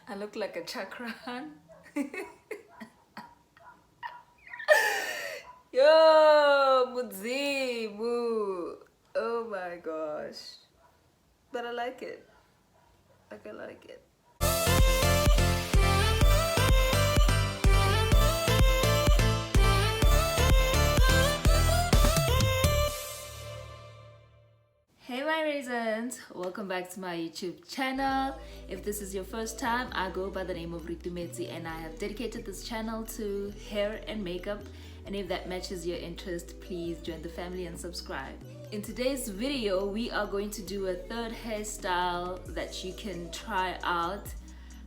I look like a chakran. Yo, Mudzimu. Oh my gosh. But I like it. Like I like it. Hey my raisins, welcome back to my YouTube channel. If this is your first time, I go by the name of Ritumezi and I have dedicated this channel to hair and makeup, and if that matches your interest, please join the family and subscribe. In today's video, we are going to do a third hairstyle that you can try out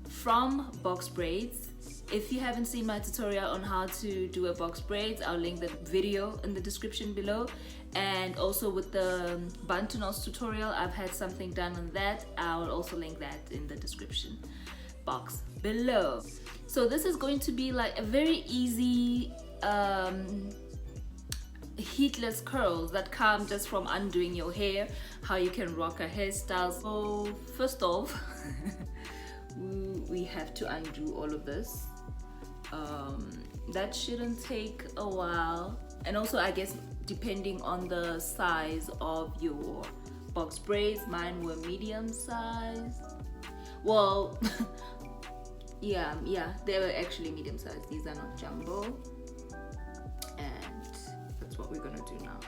from box braids. If you haven't seen my tutorial on how to do a box braids, I'll link the video in the description below. And also with the bantu knots tutorial, I've had something done on that. I will also link that in the description box below. So this is going to be like a very easy heatless curls that come just from undoing your hair, how you can rock a hairstyle. So first off, we have to undo all of this. That shouldn't take a while, and also I guess depending on the size of your box braids, mine were medium size. Well, yeah, they were actually medium size. These are not jumbo, and that's what we're gonna do now.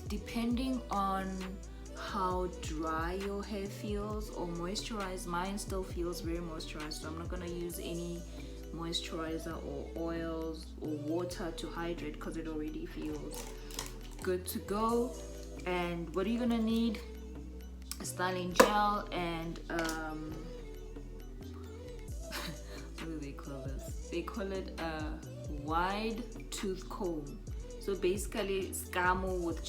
Depending on how dry your hair feels or moisturized, mine still feels very moisturized, so I'm not going to use any moisturizer or oils or water to hydrate because it already feels good to go. And what are you going to need? A styling gel and what do they call this? They call it a wide tooth comb. So basically scamo with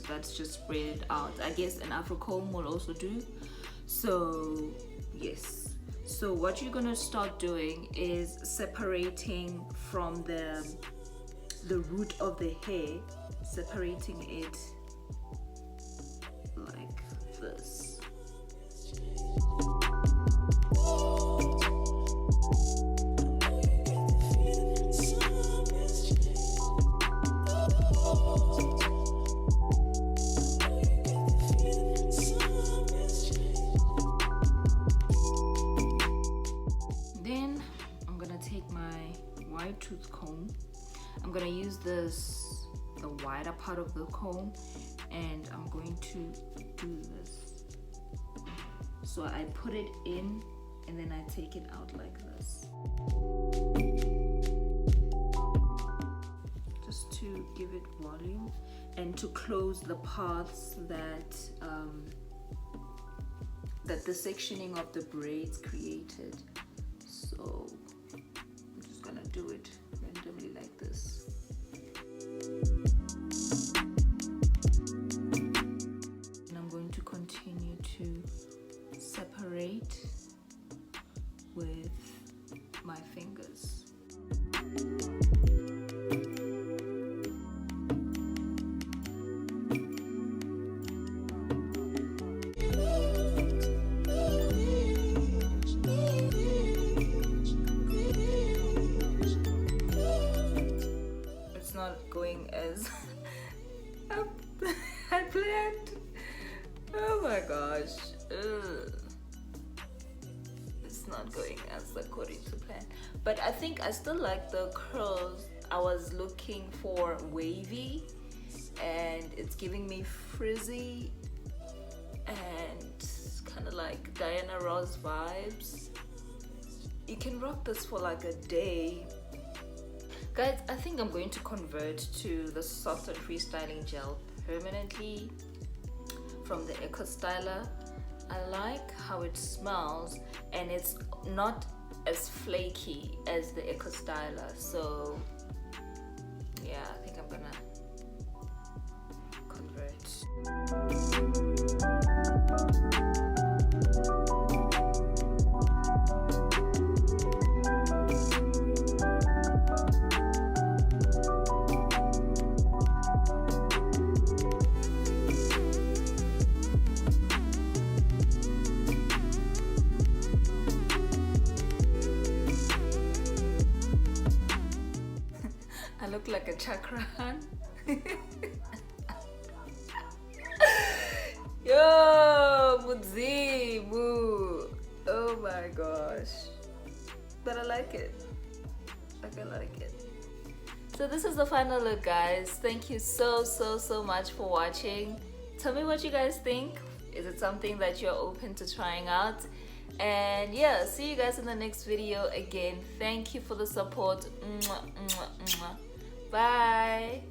that's just spread it out. I guess an afro comb will also do. So yes, so what you're gonna start doing is separating from the root of the hair, separating it like this. Tooth comb. I'm gonna use the wider part of the comb, and I'm going to do this. So I put it in and then I take it out like this, just to give it volume and to close the parts that that the sectioning of the braids created. So gonna do it randomly like this. And I'm going to continue to separate with my fingers. Going as I planned. Oh my gosh. Ugh. It's not going as according to plan, but I think I still like the curls. I was looking for wavy and it's giving me frizzy and kind of like Diana Ross vibes. You can rock this for like a day. Guys, I think I'm going to convert to the soft and freestyling gel permanently from the Eco Styler. I like how it smells and it's not as flaky as the Eco Styler. So yeah, I think I'm gonna like a chakran. Yo, Mudzimu. Oh my gosh. But I like it. Like, I like it. So this is the final look, guys. Thank you so much for watching. Tell me what you guys think. Is it something that you're open to trying out? And yeah, see you guys in the next video. Again, thank you for the support. Mwah, mwah, mwah. Bye.